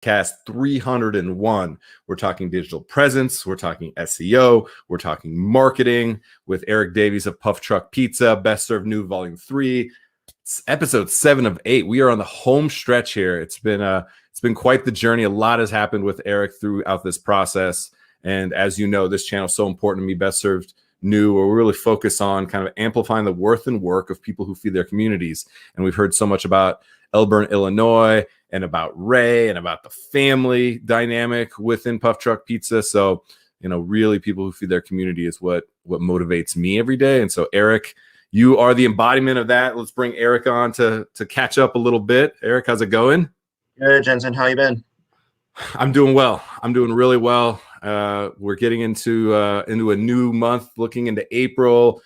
Podcast 301. We're talking digital presence. We're talking SEO. We're talking marketing with Eric Davies of Puff Truck Pizza, Best Served New Volume 3. It's episode 7 of 8. We are on the home stretch here. It's been quite the journey. A lot has happened with Eric throughout this process. And as you know, this channel is so important to me, Best Served New, where we really focus on kind of amplifying the worth and work of people who feed their communities. And we've heard so much about Elburn, Illinois, and about Ray, and about the family dynamic within Puff Truck Pizza. So, really people who feed their community is what motivates me every day. And so, Eric, you are the embodiment of that. Let's bring Eric on to catch up a little bit. Eric, how's it going? Good, Jensen. How you been? I'm doing well. I'm doing really well. We're getting into a new month, looking into April.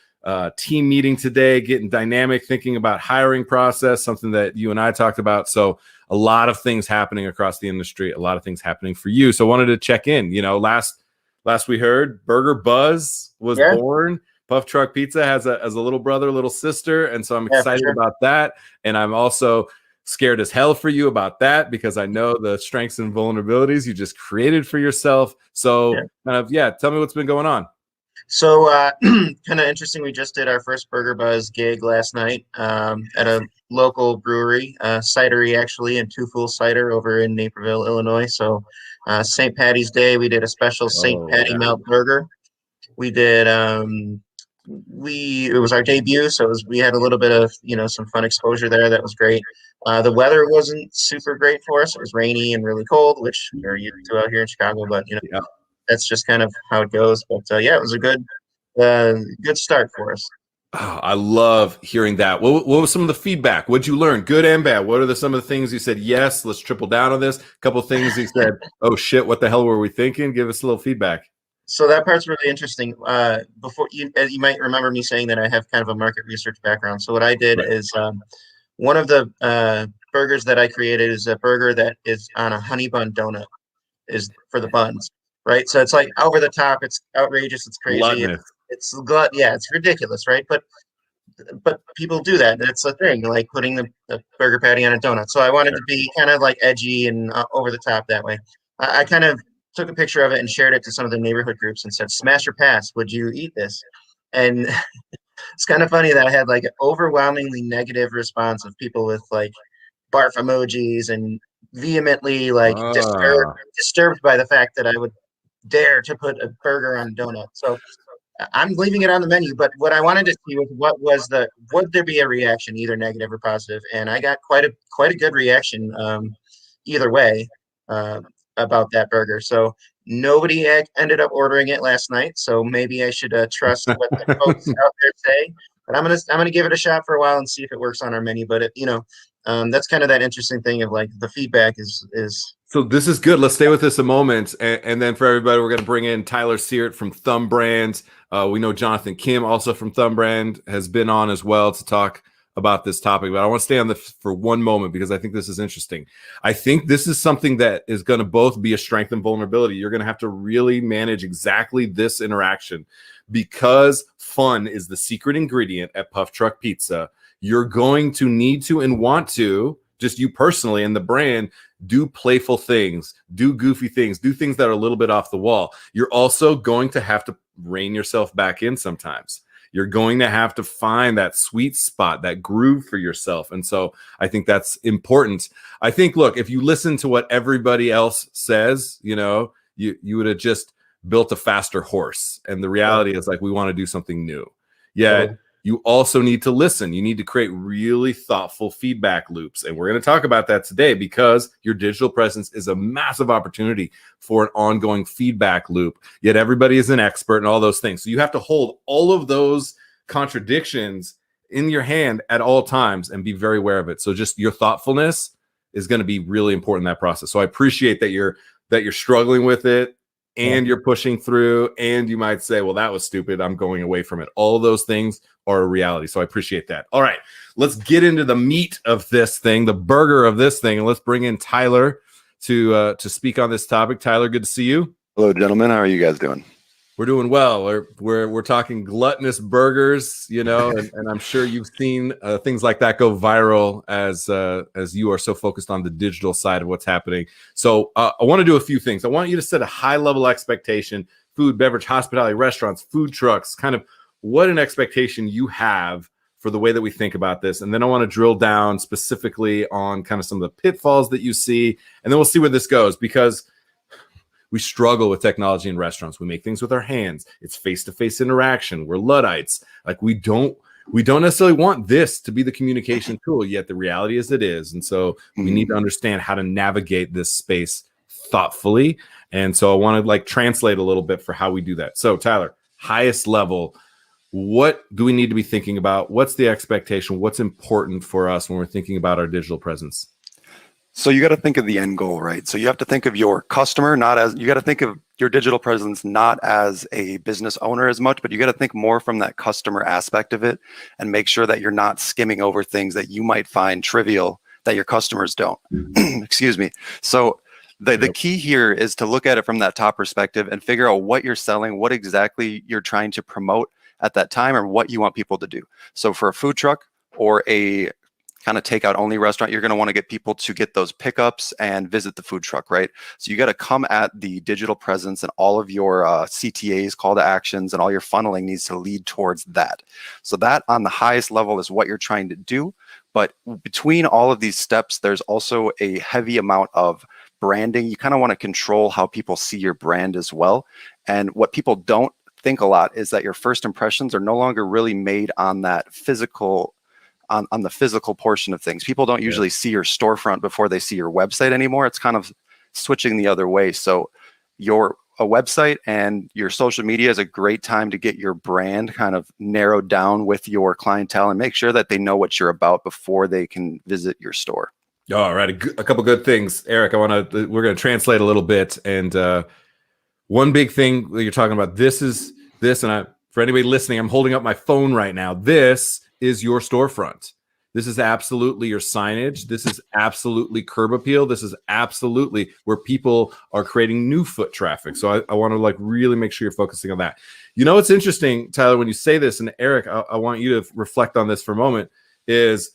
Team meeting today, getting dynamic, thinking about hiring process, something that you and I talked about. So a lot of things happening across the industry, a lot of things happening for you. So I wanted to check in. Last we heard, Burger Buzz was born. Puff Truck Pizza has a little brother, little sister. And so I'm excited about that. And I'm also scared as hell for you about that, because I know the strengths and vulnerabilities you just created for yourself. So tell me what's been going on. So kind of interesting. We just did our first Burger Buzz gig last night at a local brewery, cidery actually, and Two Fool Cider over in Naperville, Illinois. So St. Patty's Day, we did a special St. Patty Melt burger. We did it was our debut, so we had a little bit of some fun exposure there. That was great. The weather wasn't super great for us. It was rainy and really cold, which we're used to out here in Chicago, but that's just kind of how it goes. But it was a good start for us. Oh, I love hearing that. What was some of the feedback? What'd you learn, good and bad? What are some of the things you said, yes, let's triple down on this? A couple of things you said, oh shit, what the hell were we thinking? Give us a little feedback. So that part's really interesting. Before you might remember me saying that I have kind of a market research background. So what I did is one of the burgers that I created is a burger that is on a honey bun donut, is for the buns. Right, so it's like over the top. It's outrageous. It's crazy. It's ridiculous, right? But people do that. It's a thing, like putting the burger patty on a donut. So I wanted to be kind of like edgy and over the top that way. I kind of took a picture of it and shared it to some of the neighborhood groups and said, "Smash or pass? Would you eat this?" And it's kind of funny that I had like an overwhelmingly negative response of people with like barf emojis and vehemently like disturbed by the fact that I would dare to put a burger on a donut. So I'm leaving it on the menu, but what I wanted to see was would there be a reaction, either negative or positive? And I got quite a good reaction either way about that burger. So nobody ended up ordering it last night, so maybe I should trust what the folks out there say. But I'm gonna give it a shot for a while and see if it works on our menu. But that's kind of that interesting thing of like the feedback is. So this is good. Let's stay with this a moment. And then for everybody, we're going to bring in Tyler Cyert from ThumbBrand. We know Jonathan Kim, also from ThumbBrand, has been on as well to talk about this topic. But I want to stay on this for one moment because I think this is interesting. I think this is something that is going to both be a strength and vulnerability. You're going to have to really manage exactly this interaction, because fun is the secret ingredient at Puff Truck Pizza. You're going to need to and want to, just you personally and the brand, do playful things, do goofy things, do things that are a little bit off the wall. You're also going to have to rein yourself back in sometimes. You're going to have to find that sweet spot, that groove for yourself. And so I think that's important. I think, look, if you listen to what everybody else says, you would have just built a faster horse. And the reality is, like, we want to do something new. Yet you also need to listen. You need to create really thoughtful feedback loops. And we're going to talk about that today, because your digital presence is a massive opportunity for an ongoing feedback loop. Yet everybody is an expert in all those things. So you have to hold all of those contradictions in your hand at all times and be very aware of it. So just your thoughtfulness is going to be really important in that process. So I appreciate that you're struggling with it, and you're pushing through, and you might say, well, that was stupid, I'm going away from it. All of those things are a reality. So I appreciate that. All right, let's get into the meat of this thing, the burger of this thing, and let's bring in Tyler to speak on this topic. Tyler, good to see you. Hello, gentlemen. How are you guys doing? We're doing well. We're talking gluttonous burgers, you know, and I'm sure you've seen things like that go viral as you are so focused on the digital side of what's happening. So I want to do a few things. I want you to set a high level expectation: food, beverage, hospitality, restaurants, food trucks, kind of what an expectation you have for the way that we think about this. And then I want to drill down specifically on kind of some of the pitfalls that you see, and then we'll see where this goes, because we struggle with technology in restaurants. We make things with our hands. It's face-to-face interaction. We're Luddites. Like we don't necessarily want this to be the communication tool, yet the reality is it is. And so we need to understand how to navigate this space thoughtfully. And so I want to like translate a little bit for how we do that. So Tyler, highest level, what do we need to be thinking about? What's the expectation? What's important for us when we're thinking about our digital presence? So you got to think of the end goal, right? So you have to think of your customer, you got to think of your digital presence not as a business owner as much, but you got to think more from that customer aspect of it, and make sure that you're not skimming over things that you might find trivial that your customers don't. Excuse me. So the key here is to look at it from that top perspective and figure out what you're selling, what exactly you're trying to promote at that time, or what you want people to do. So for a food truck or a kind of takeout only restaurant, you're going to want to get people to get those pickups and visit the food truck, right? So you got to come at the digital presence, and all of your CTAs, call to actions, and all your funneling needs to lead towards that. So that on the highest level is what you're trying to do. But between all of these steps, there's also a heavy amount of branding. You kind of want to control how people see your brand as well. And what people don't think a lot is that your first impressions are no longer really made on that physical on the physical portion of things. People don't usually see your storefront before they see your website anymore. It's kind of switching the other way. So a website and your social media is a great time to get your brand kind of narrowed down with your clientele and make sure that they know what you're about before they can visit your store. All right, a couple good things, Eric. We're going to translate a little bit, and one big thing that you're talking about. For anybody listening, I'm holding up my phone right now. This is your storefront. This is absolutely your signage. This is absolutely curb appeal. This is absolutely where people are creating new foot traffic. So I want to like really make sure you're focusing on that. You know, what's interesting, Tyler, when you say this, and Eric, I want you to reflect on this for a moment, is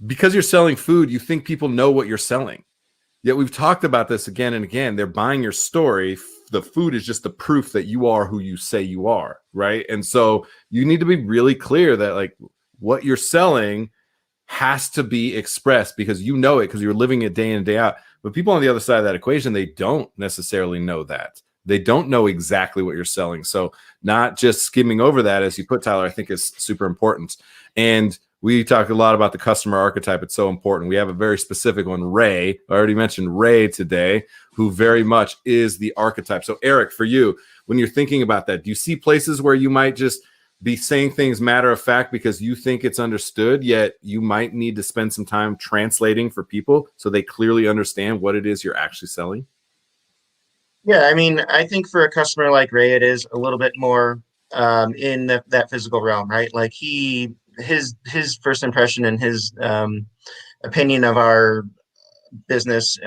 because you're selling food, you think people know what you're selling. Yet we've talked about this again and again. They're buying your story. The food is just the proof that you are who you say you are, right? And so you need to be really clear that like what you're selling has to be expressed, because you know it, because you're living it day in and day out. But people on the other side of that equation, they don't necessarily know that. They don't know exactly what you're selling. So not just skimming over that, as you put, Tyler, I think is super important. And we talk a lot about the customer archetype. It's so important. We have a very specific one, Ray. I already mentioned Ray today, who very much is the archetype. So Eric, for you, when you're thinking about that, do you see places where you might just be saying things matter of fact because you think it's understood, yet you might need to spend some time translating for people so they clearly understand what it is you're actually selling? Yeah, I mean, I think for a customer like Ray, it is a little bit more in that physical realm, right? Like his first impression and his opinion of our business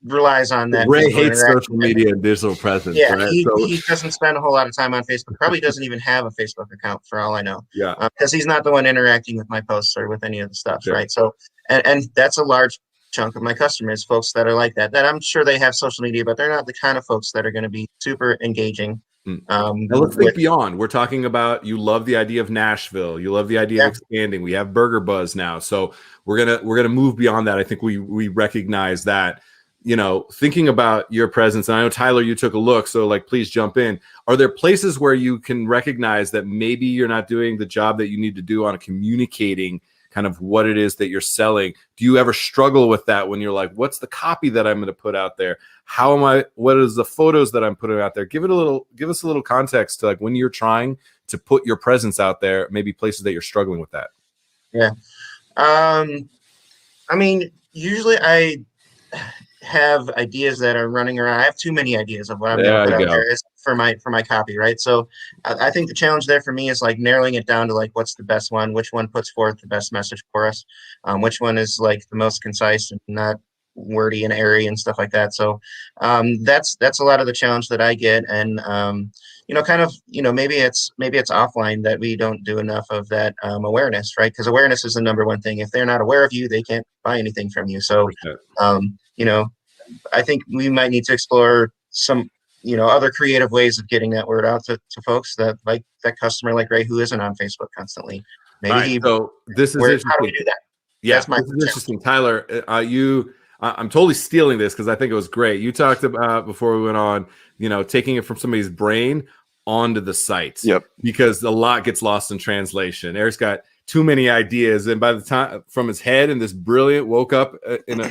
relies on that. Ray hates social media and digital presence. Yeah, right? he doesn't spend a whole lot of time on Facebook. Probably doesn't even have a Facebook account, for all I know. Yeah, because he's not the one interacting with my posts or with any of the stuff, sure. right? So, and that's a large chunk of my customers, folks that are like that. That I'm sure they have social media, but they're not the kind of folks that are going to be super engaging. Now let's think beyond. We're talking about, you love the idea of Nashville. You love the idea of expanding. We have Burger Buzz now, so we're gonna move beyond that. I think we recognize that. You know, thinking about your presence, and I know Tyler, you took a look, so like please jump in. Are there places where you can recognize that maybe you're not doing the job that you need to do on communicating kind of what it is that you're selling? Do you ever struggle with that when you're like, what's the copy that I'm going to put out there? What is the photos that I'm putting out there? Give us a little context to like when you're trying to put your presence out there, maybe places that you're struggling with that. Yeah. I mean, usually I have ideas that are running around. I have too many ideas of what I'm going to put out there for my copy, right? So I think the challenge there for me is like narrowing it down to like what's the best one, which one puts forth the best message for us, which one is like the most concise and not wordy and airy and stuff like that. So that's a lot of the challenge that I get. And kind of, maybe it's offline that we don't do enough of that awareness, right? Because awareness is the number one thing. If they're not aware of you, they can't buy anything from you. So, I think we might need to explore some, other creative ways of getting that word out to folks that like that customer like Ray who isn't on Facebook constantly. Maybe so this is interesting. How do we do that? Yeah, this is interesting. Tyler, I'm totally stealing this because I think it was great. You talked about before we went on, taking it from somebody's brain onto the site. Yep. Because a lot gets lost in translation. Eric's got too many ideas, and by the time from his head, and this brilliant woke up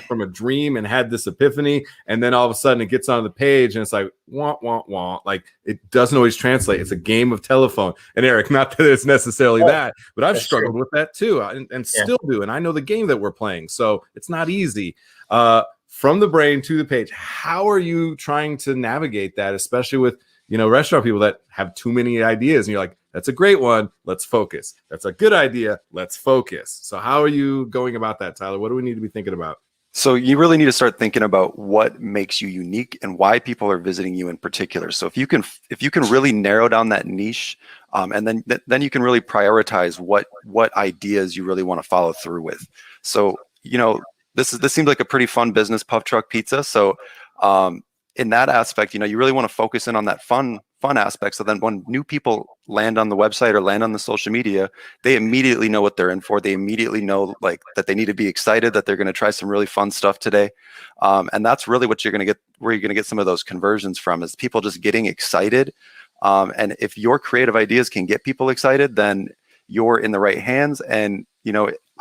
from a dream and had this epiphany, and then all of a sudden it gets on the page and it's like wah wah wah, like it doesn't always translate. It's a game of telephone. And Eric, not that it's necessarily that, but I've struggled with that too, and still do. And I know the game that we're playing, so it's not easy. From the brain to the page, how are you trying to navigate that, especially with restaurant people that have too many ideas, and you're like, that's a great one, let's focus. That's a good idea, let's focus. So how are you going about that, Tyler? What do we need to be thinking about? So you really need to start thinking about what makes you unique and why people are visiting you in particular. So if you can really narrow down that niche, and then you can really prioritize what ideas you really want to follow through with. So this seems like a pretty fun business, Puff Truck Pizza. So in that aspect, you really want to focus in on that fun aspect. So then when new people land on the website or land on the social media, they immediately know what they're in for. They immediately know like that they need to be excited, that they're going to try some really fun stuff today. And that's really what you're going to get, where you're going to get some of those conversions from, is people just getting excited. And if your creative ideas can get people excited, then you're in the right hands. And,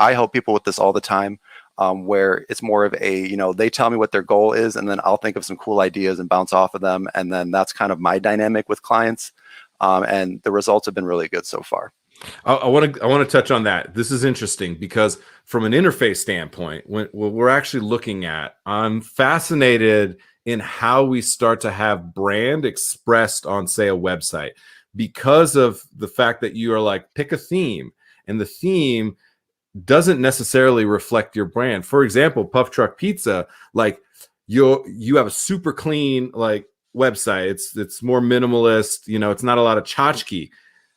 I help people with this all the time. Where it's more of a, they tell me what their goal is, and then I'll think of some cool ideas and bounce off of them. And then that's kind of my dynamic with clients. And the results have been really good so far. I want to touch on that. This is interesting because from an interface standpoint, what we're actually looking at, I'm fascinated in how we start to have brand expressed on, say, a website, because of the fact that you are like, pick a theme, and the theme doesn't necessarily reflect your brand. For example, Puff Truck Pizza, like you have a super clean like website. It's more minimalist, it's not a lot of tchotchke.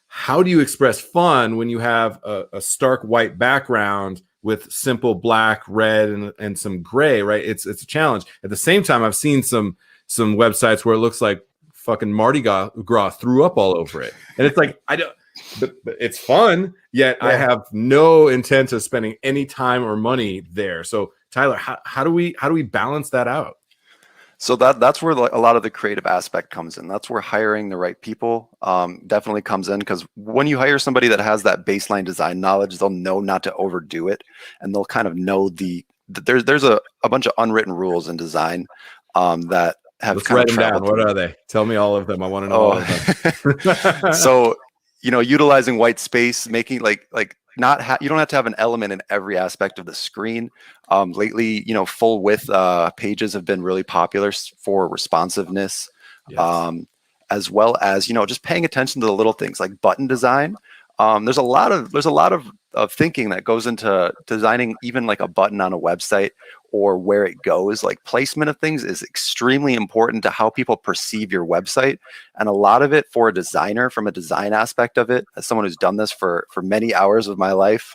How do you express fun when you have a stark white background with simple black, red, and some gray, right? It's a challenge. At the same time, I've seen some websites where it looks like fucking Mardi Gras threw up all over it. And it's like, but it's fun, yet I have no intent of spending any time or money there. So Tyler, how do we balance that out? So that's where a lot of the creative aspect comes in. That's where hiring the right people definitely comes in, because when you hire somebody that has that baseline design knowledge, they'll know not to overdo it, and they'll kind of know there's a bunch of unwritten rules in design that have Let's kind write of them down. What are they? Tell me all of them. I want to know all of them. So utilizing white space, making like you don't have to have an element in every aspect of the screen. Lately, full width pages have been really popular for responsiveness, as well as just paying attention to the little things like button design. There's a lot of thinking that goes into designing even like a button on a website, or where it goes. Like placement of things is extremely important to how people perceive your website. And a lot of it for a designer, from a design aspect of it, as someone who's done this for many hours of my life,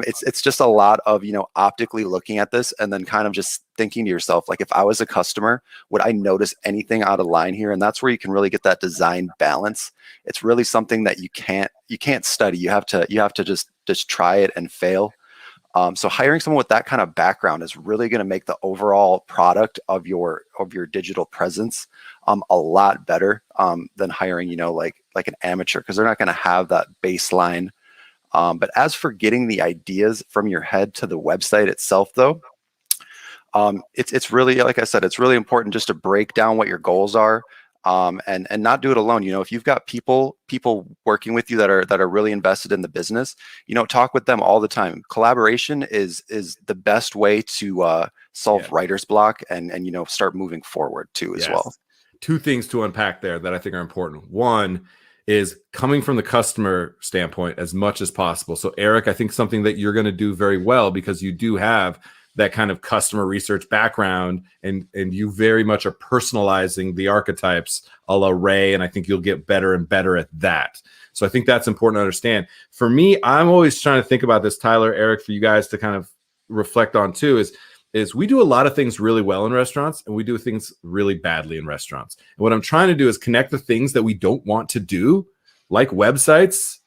it's just a lot of, optically looking at this and then kind of just thinking to yourself, like, if I was a customer, would I notice anything out of line here? And that's where you can really get that design balance. It's really something that you can't study. You have to just try it and fail. So hiring someone with that kind of background is really going to make the overall product of your digital presence a lot better than hiring like an amateur, because they're not going to have that baseline. But as for getting the ideas from your head to the website itself, though, it's really, like I said, it's really important just to break down what your goals are. And not do it alone. If you've got people working with you that are really invested in the business, talk with them all the time. Collaboration is the best way to solve writer's block and start moving forward too as well. Two things to unpack there that I think are important. One is coming from the customer standpoint as much as possible. So Eric, I think something that you're going to do very well, because you do have that kind of customer research background, and you very much are personalizing the archetypes a la Ray, and I think you'll get better and better at that. So I think that's important to understand. For me, I'm always trying to think about this, Tyler, Eric, for you guys to kind of reflect on too, is we do a lot of things really well in restaurants, and we do things really badly in restaurants. And what I'm trying to do is connect the things that we don't want to do, like websites,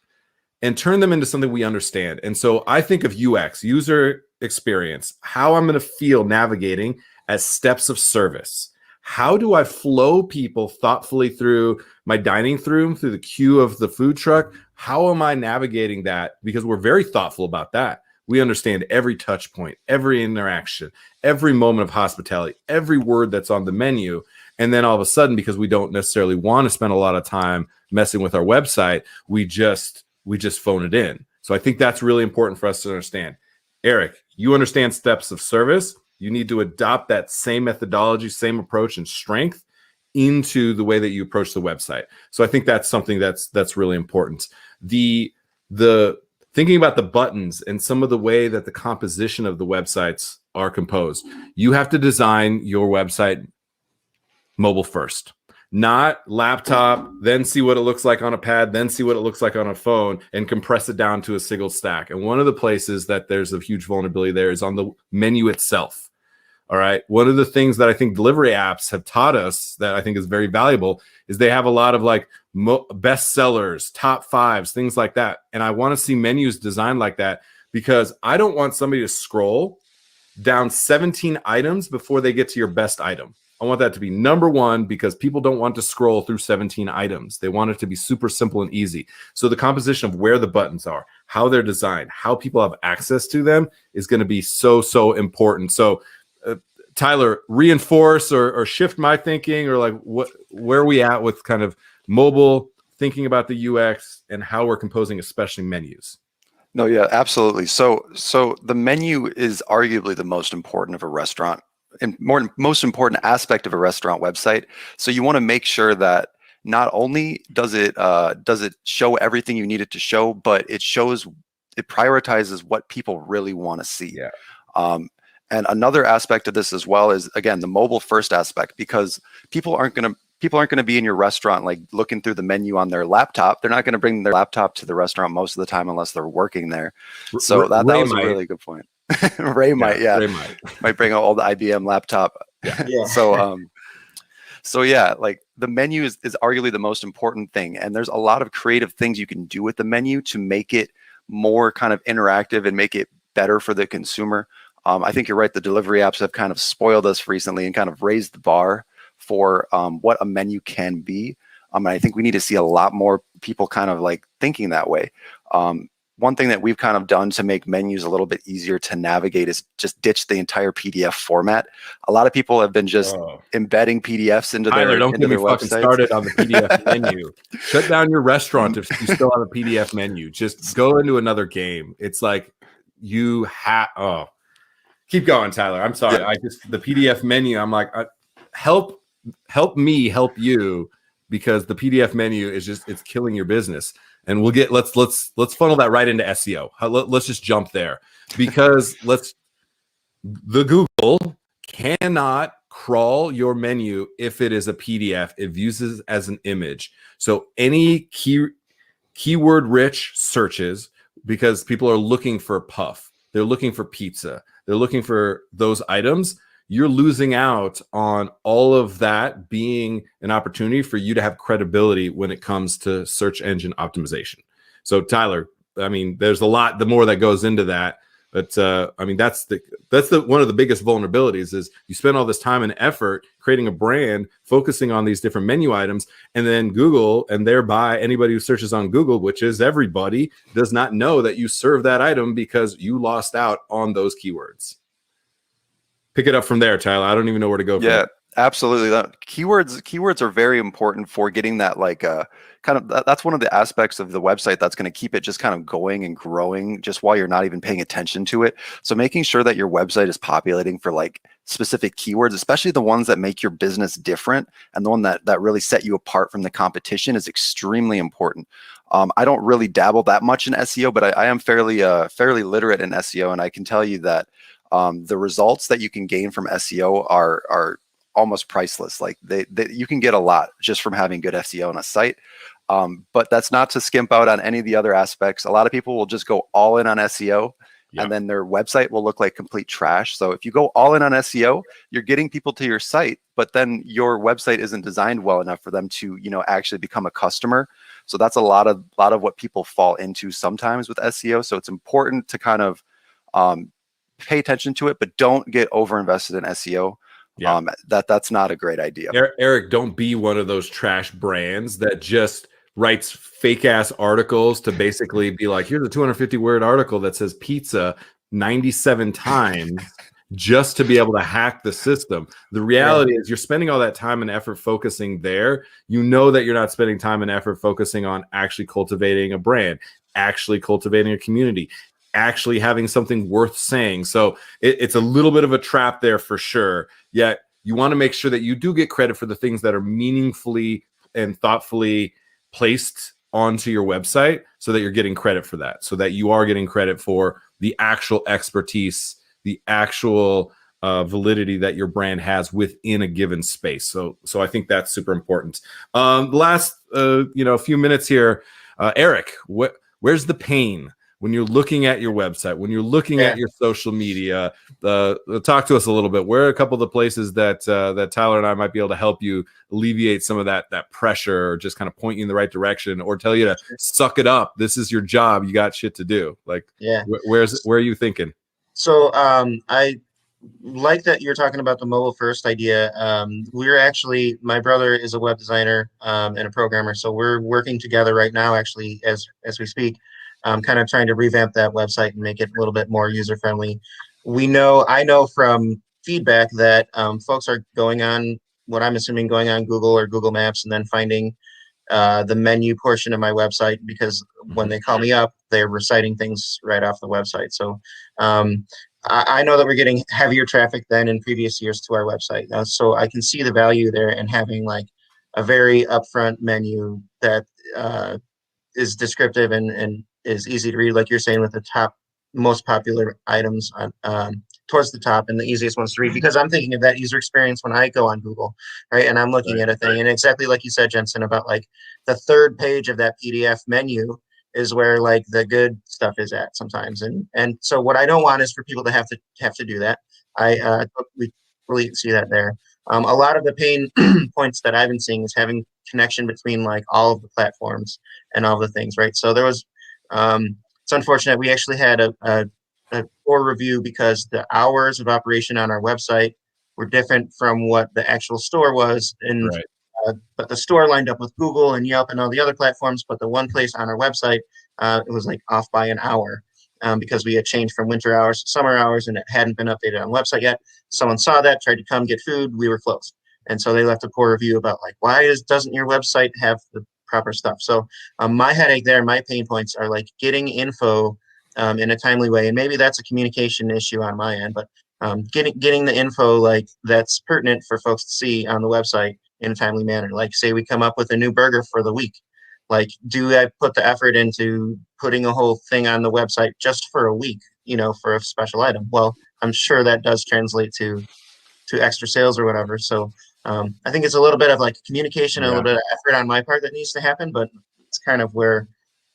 and turn them into something we understand. And so I think of UX, user experience, how I'm going to feel navigating, as steps of service. How do I flow people thoughtfully through my dining room, through the queue of the food truck? How am I navigating that? Because we're very thoughtful about that. We understand every touch point, every interaction, every moment of hospitality, every word that's on the menu. And then all of a sudden, because we don't necessarily want to spend a lot of time messing with our website, we just phone it in. So I think that's really important for us to understand. Eric, you understand steps of service. You need to adopt that same methodology, same approach and strength into the way that you approach the website. So I think that's something that's really important. The thinking about the buttons and some of the way that the composition of the websites are composed. You have to design your website mobile first, not laptop, then see what it looks like on a pad, then see what it looks like on a phone, and compress it down to a single stack. And one of the places that there's a huge vulnerability there is on the menu itself. All right. One of the things that I think delivery apps have taught us that I think is very valuable is they have a lot of like best sellers, top fives, things like that. And I want to see menus designed like that, because I don't want somebody to scroll down 17 items before they get to your best item. I want that to be number one, because people don't want to scroll through 17 items. They want it to be super simple and easy. So the composition of where the buttons are, how they're designed, how people have access to them is going to be so important. So Tyler, reinforce or shift my thinking, or like where are we at with kind of mobile, thinking about the UX and how we're composing, especially menus? No, yeah, absolutely. So the menu is arguably the most important of a restaurant and most important aspect of a restaurant website. So you want to make sure that not only does it show everything you need it to show, but it prioritizes what people really want to see. Yeah. And another aspect of this as well is, again, the mobile first aspect, because people aren't going to be in your restaurant like looking through the menu on their laptop. They're not going to bring their laptop to the restaurant most of the time unless they're working there. So that was a really good point. Ray might bring an old IBM laptop. Yeah. So yeah, like the menu is arguably the most important thing. And there's a lot of creative things you can do with the menu to make it more kind of interactive and make it better for the consumer. I think you're right. The delivery apps have kind of spoiled us recently and kind of raised the bar for what a menu can be. And I think we need to see a lot more people kind of like thinking that way. One thing that we've kind of done to make menus a little bit easier to navigate is just ditch the entire PDF format. A lot of people have been just embedding PDFs into Tyler, don't get me fucking websites. started on the PDF menu. Shut down your restaurant if you still have a PDF menu. Just go into another game. It's like you have. Keep going, Tyler. I'm sorry. Yeah. The PDF menu. I'm like, help me help you, because the PDF menu is it's killing your business. And let's funnel that right into SEO. Let's just jump there, because the Google cannot crawl your menu if it is a PDF. It views it as an image. So any keyword rich searches, because people are looking for puff, they're looking for pizza, they're looking for those items, you're losing out on all of that being an opportunity for you to have credibility when it comes to search engine optimization. So Tyler, I mean, there's a lot, the more that goes into that, but I mean, that's one of the biggest vulnerabilities is you spend all this time and effort creating a brand, focusing on these different menu items, and then Google, and thereby anybody who searches on Google, which is everybody, does not know that you serve that item because you lost out on those keywords. Pick it up from there, Tyler. I don't even know where to go. Yeah, absolutely. Keywords are very important for getting that that's one of the aspects of the website that's going to keep it just kind of going and growing just while you're not even paying attention to it. So making sure that your website is populating for like specific keywords, especially the ones that make your business different and the one that really set you apart from the competition, is extremely important. I don't really dabble that much in SEO, but I am fairly literate in SEO, and I can tell you that The results that you can gain from SEO are almost priceless. Like you can get a lot just from having good SEO on a site. But that's not to skimp out on any of the other aspects. A lot of people will just go all in on SEO, and then their website will look like complete trash. So if you go all in on SEO, you're getting people to your site, but then your website isn't designed well enough for them to, actually become a customer. So that's a lot of what people fall into sometimes with SEO. So it's important to kind of pay attention to it, but don't get over invested in SEO. Yeah. That's not a great idea. Eric, don't be one of those trash brands that just writes fake ass articles to basically be like, here's a 250-word article that says pizza 97 times just to be able to hack the system. The reality is you're spending all that time and effort focusing there. You know that you're not spending time and effort focusing on actually cultivating a brand, actually cultivating a community, actually having something worth saying. So it's a little bit of a trap there for sure. Yet you want to make sure that you do get credit for the things that are meaningfully and thoughtfully placed onto your website, so that you're getting credit for that, so that you are getting credit for the actual expertise, the actual validity that your brand has within a given space. So I think that's super important. Last few minutes here, Eric, where's the pain when you're looking at your website, when you're looking at your social media? Talk to us a little bit. Where are a couple of the places that Tyler and I might be able to help you alleviate some of that pressure, or just kind of point you in the right direction, or tell you to suck it up? This is your job. You got shit to do. Like, where are you thinking? So I like that you're talking about the mobile first idea. My brother is a web designer and a programmer, so we're working together right now, actually, as we speak. Kind of trying to revamp that website and make it a little bit more user-friendly. I know from feedback that folks are going on Google or Google Maps, and then finding the menu portion of my website, because when they call me up, they're reciting things right off the website. So I know that we're getting heavier traffic than in previous years to our website. So I can see the value there in having like a very upfront menu that is descriptive and is easy to read, like you're saying, with the top most popular items on towards the top and the easiest ones to read, because I'm thinking of that user experience when I go on Google, right? And I'm looking at a thing, and exactly like you said, Jensen, about like the third page of that PDF menu is where like the good stuff is at sometimes. And so what I don't want is for people to have to do that. We really see that there. A lot of the pain points that I've been seeing is having connection between like all of the platforms and all the things, right? So there was it's unfortunate. We actually had a poor review because the hours of operation on our website were different from what the actual store was. And but the store lined up with Google and Yelp and all the other platforms, but the one place on our website, it was like off by an hour because we had changed from winter hours to summer hours, and it hadn't been updated on the website yet. Someone saw that, tried to come get food. We were closed. And so they left a poor review about like, doesn't your website have the proper stuff? So my headache there, my pain points are like getting info in a timely way. And maybe that's a communication issue on my end, but getting the info like that's pertinent for folks to see on the website in a timely manner. Like, say we come up with a new burger for the week. Like, do I put the effort into putting a whole thing on the website just for a week, for a special item? Well, I'm sure that does translate to extra sales or whatever. So I think it's a little bit of like communication, a little bit of effort on my part that needs to happen, but it's kind of where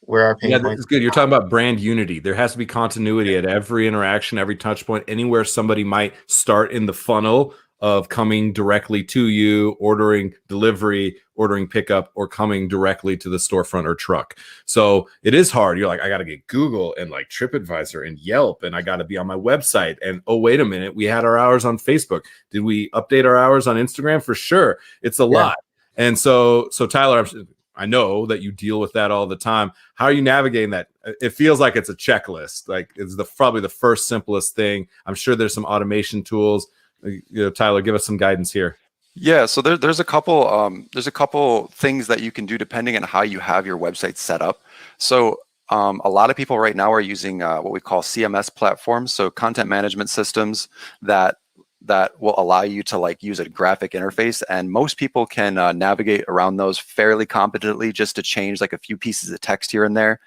our pain points. This is good. You're talking about brand unity. There has to be continuity at every interaction, every touch point, anywhere somebody might start in the funnel of coming directly to you, ordering delivery, ordering pickup, or coming directly to the storefront or truck. So it is hard. You're like, I got to get Google and like TripAdvisor and Yelp, and I got to be on my website. And oh, wait a minute, we had our hours on Facebook. Did we update our hours on Instagram? For sure. It's a lot. And so Tyler, I know that you deal with that all the time. How are you navigating that? It feels like it's a checklist. Like it's probably the first simplest thing. I'm sure there's some automation tools. Tyler, give us some guidance here. Yeah, so there's a couple things that you can do depending on how you have your website set up. So a lot of people right now are using what we call CMS platforms, so content management systems that will allow you to like use a graphic interface, and most people can navigate around those fairly competently, just to change like a few pieces of text here and there.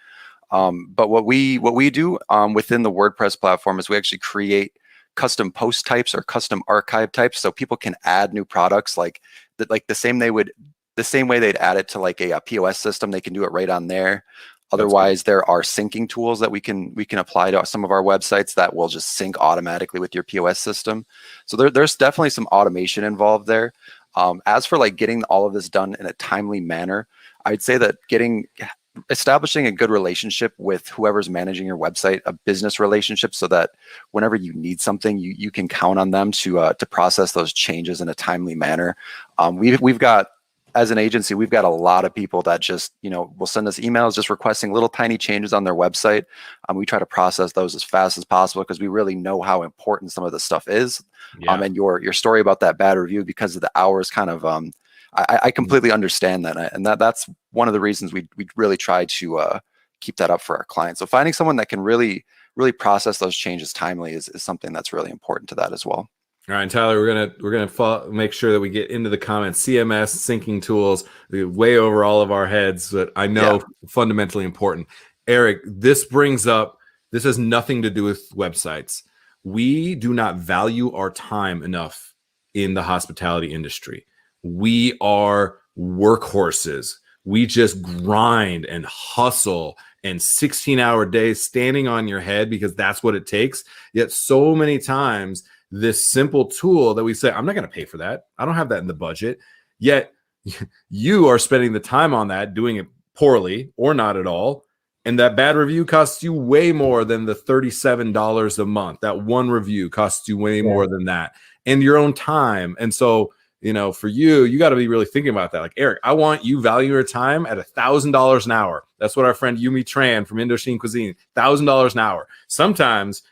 But what we do within the WordPress platform is we actually create custom post types or custom archive types, so people can add new products like the same way they'd add it to like a POS system. They can do it right on there. Otherwise, there are syncing tools that we can apply to some of our websites that will just sync automatically with your POS system. So there's definitely some automation involved there. As for like getting all of this done in a timely manner, I'd say that establishing a good relationship with whoever's managing your website, a business relationship, so that whenever you need something, you can count on them to process those changes in a timely manner. We've got, as an agency, we've got a lot of people that just, will send us emails just requesting little tiny changes on their website. We try to process those as fast as possible because we really know how important some of this stuff is. Yeah. And your story about that bad review, because of the hours, kind of, I completely understand that. And that's one of the reasons we really try to keep that up for our clients. So finding someone that can really process those changes timely is something that's really important to that as well. All right, Tyler, we're gonna make sure that we get into the comments. CMS syncing tools, way over all of our heads, but I know fundamentally important. Eric, this has nothing to do with websites. We do not value our time enough in the hospitality industry. We are workhorses. We just grind and hustle and 16-hour days standing on your head because that's what it takes. Yet so many times, this simple tool that we say, I'm not going to pay for that. I don't have that in the budget. Yet you are spending the time on that, doing it poorly or not at all. And that bad review costs you way more than the $37 a month. That one review costs you way more than that, and your own time. And so, for you got to be really thinking about that. Like, Eric, I want you value your time at $1,000 an hour. That's what our friend Yumi Tran from Indochine Cuisine, $1,000 an hour. Sometimes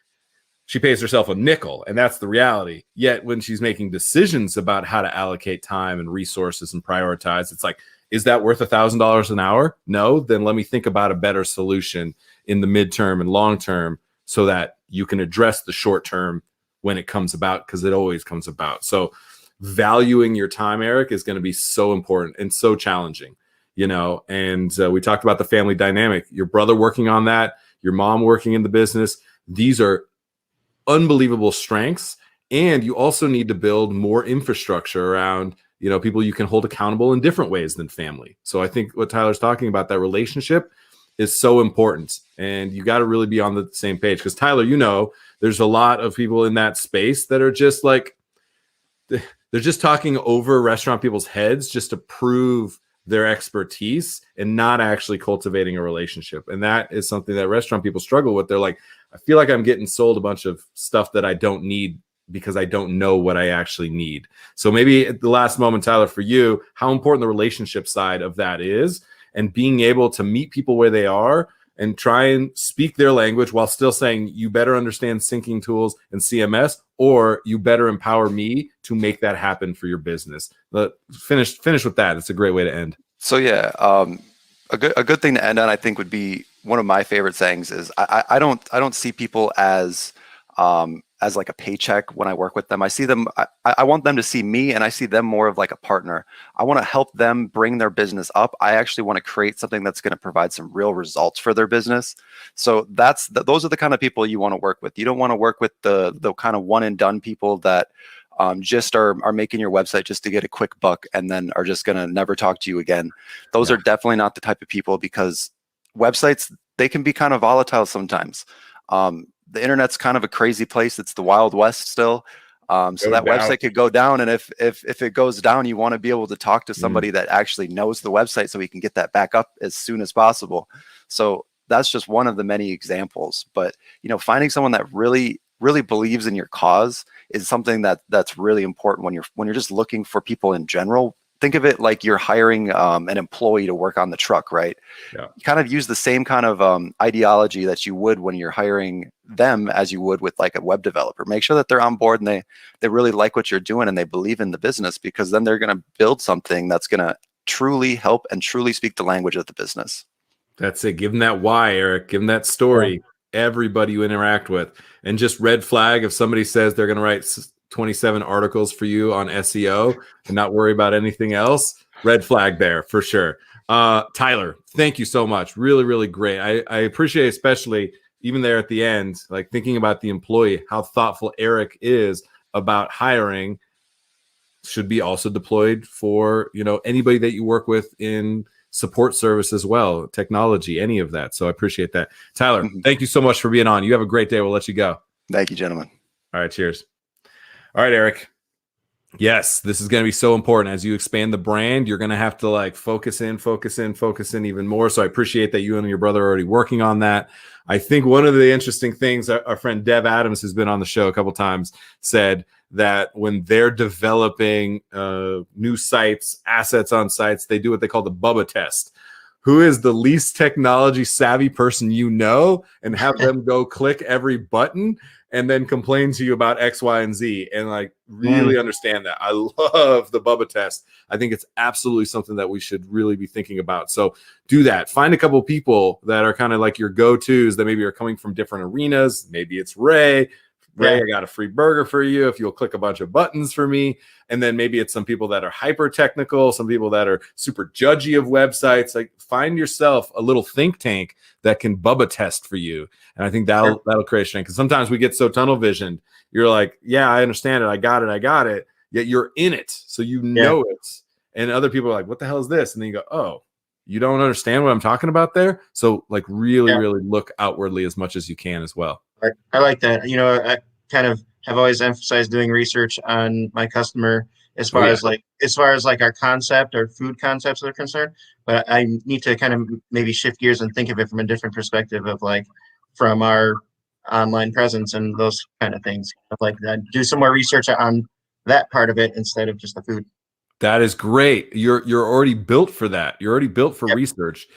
she pays herself a nickel, and that's the reality. Yet when she's making decisions about how to allocate time and resources and prioritize, it's like, is that worth $1,000 an hour? No, then let me think about a better solution in the midterm and long term so that you can address the short term when it comes about, because it always comes about. So valuing your time, Eric, is going to be so important and so challenging, and we talked about the family dynamic, your brother working on that, your mom working in the business. These are unbelievable strengths. And you also need to build more infrastructure around, people you can hold accountable in different ways than family. So I think what Tyler's talking about, that relationship, is so important. And you got to really be on the same page. Because Tyler, there's a lot of people in that space that are just like, they're just talking over restaurant people's heads just to prove their expertise and not actually cultivating a relationship. And that is something that restaurant people struggle with. They're like, I feel like I'm getting sold a bunch of stuff that I don't need because I don't know what I actually need. So maybe at the last moment, Tyler, for you, how important the relationship side of that is, and being able to meet people where they are and try and speak their language while still saying, you better understand syncing tools and CMS, or you better empower me to make that happen for your business. But finish with that. It's a great way to end. So a good thing to end on, I think, would be one of my favorite sayings is I don't see people as like a paycheck when I work with them. I see them, I want them to see me, and I see them more of like a partner. I want to help them bring their business up. I actually want to create something that's going to provide some real results for their business. So those are the kind of people you want to work with. You don't want to work with the kind of one and done people that just are making your website just to get a quick buck and then are just going to never talk to you again. Those are definitely not the type of people, because websites, they can be kind of volatile sometimes. The internet's kind of a crazy place. It's the Wild West still. So that website could go down. And if it goes down, you want to be able to talk to somebody that actually knows the website so we can get that back up as soon as possible. So that's just one of the many examples. But, finding someone that really believes in your cause is something that's really important when you're just looking for people in general. Think of it like you're hiring an employee to work on the truck, right? Yeah. You kind of use the same kind of ideology that you would when you're hiring them as you would with like a web developer. Make sure that they're on board and they really like what you're doing and they believe in the business, because then they're going to build something that's going to truly help and truly speak the language of the business. That's it. Give them that why, Eric. Give them that story. Yeah. Everybody you interact with. And just red flag if somebody says they're going to write 27 articles for you on SEO and not worry about anything else. Red flag there for sure. Tyler, thank you so much. Really, really great. I appreciate especially even there at the end, like thinking about the employee, how thoughtful Eric is about hiring should be also deployed for, you know, anybody that you work with in support service as well, technology, any of that. So I appreciate that. Tyler, thank you so much for being on. You have a great day. We'll let you go. Thank you, gentlemen. All right, cheers. All right, Eric. Yes, this is going to be so important. As you expand the brand, you're going to have to like focus in even more. So I appreciate that you and your brother are already working on that. I think one of the interesting things, our friend Dev Adams, who's been on the show a couple times, said that when they're developing new sites, assets on sites, they do what they call the Bubba test. Who is the least technology savvy person you know, and have them go click every button and then complain to you about X, Y, and Z, and like really understand that. I love the Bubba test. I think it's absolutely something that we should really be thinking about. So do that. Find a couple of people that are kind of like your go-tos that maybe are coming from different arenas. Maybe it's Ray. Ray, I got a free burger for you if you'll click a bunch of buttons for me. And then maybe it's some people that are hyper technical, some people that are super judgy of websites. Like find yourself a little think tank that can Bubba test for you. And I think that'll create strength. Because sometimes we get so tunnel visioned. You're like, yeah, I understand it. I got it. Yet you're in it. So you know it. And other people are like, what the hell is this? And then you go, oh, you don't understand what I'm talking about there? So like really look outwardly as much as you can as well. I like that. You know, I kind of have always emphasized doing research on my customer as far as like our concept or food concepts are concerned. But I need to kind of maybe shift gears and think of it from a different perspective of like from our online presence and those kind of things. Like do some more research on that part of it instead of just the food. That is great. You're already built for that. You're already built for research.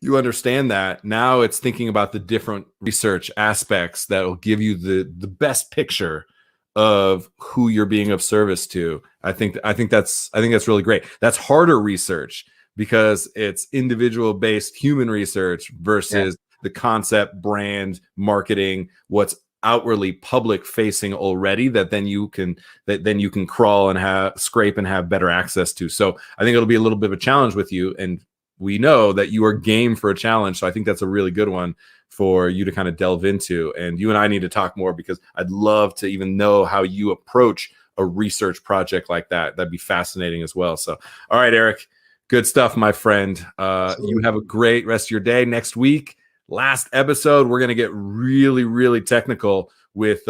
You understand that. Now it's thinking about the different research aspects that will give you the best picture of who you're being of service to. I think that's really great. That's harder research because it's individual based human research versus the concept, brand, marketing, what's outwardly public facing already that then you can crawl and scrape and have better access to. So I think it'll be a little bit of a challenge with you, and we know that you are game for a challenge. So I think that's a really good one for you to kind of delve into. And you and I need to talk more because I'd love to even know how you approach a research project like that. That'd be fascinating as well. So, all right, Eric, good stuff, my friend. You have a great rest of your day. Next week, last episode, we're going to get really, really technical with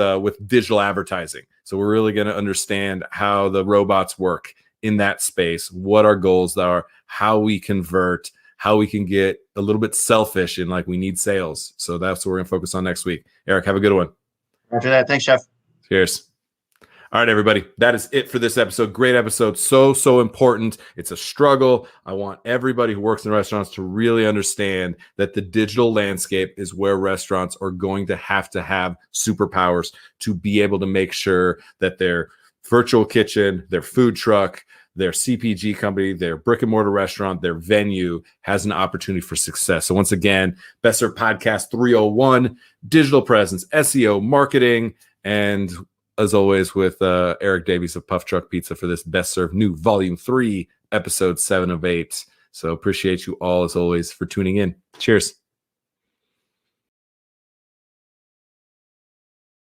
digital advertising. So we're really going to understand how the robots work in that space, what our goals are, how we convert, how we can get a little bit selfish and like we need sales. So that's what we're going to focus on next week. Eric, have a good one. After that, thanks, Chef. Cheers. All right, everybody. That is it for this episode. Great episode. So important. It's a struggle. I want everybody who works in restaurants to really understand that the digital landscape is where restaurants are going to have superpowers to be able to make sure that their virtual kitchen, their food truck, their CPG company, their brick and mortar restaurant, their venue has an opportunity for success. So once again, Best Served Podcast 301, digital presence, SEO, marketing, and as always with Eric Davies of Puff Truck Pizza for this Best Served New Volume 3, Episode 7 of 8. So appreciate you all as always for tuning in. Cheers.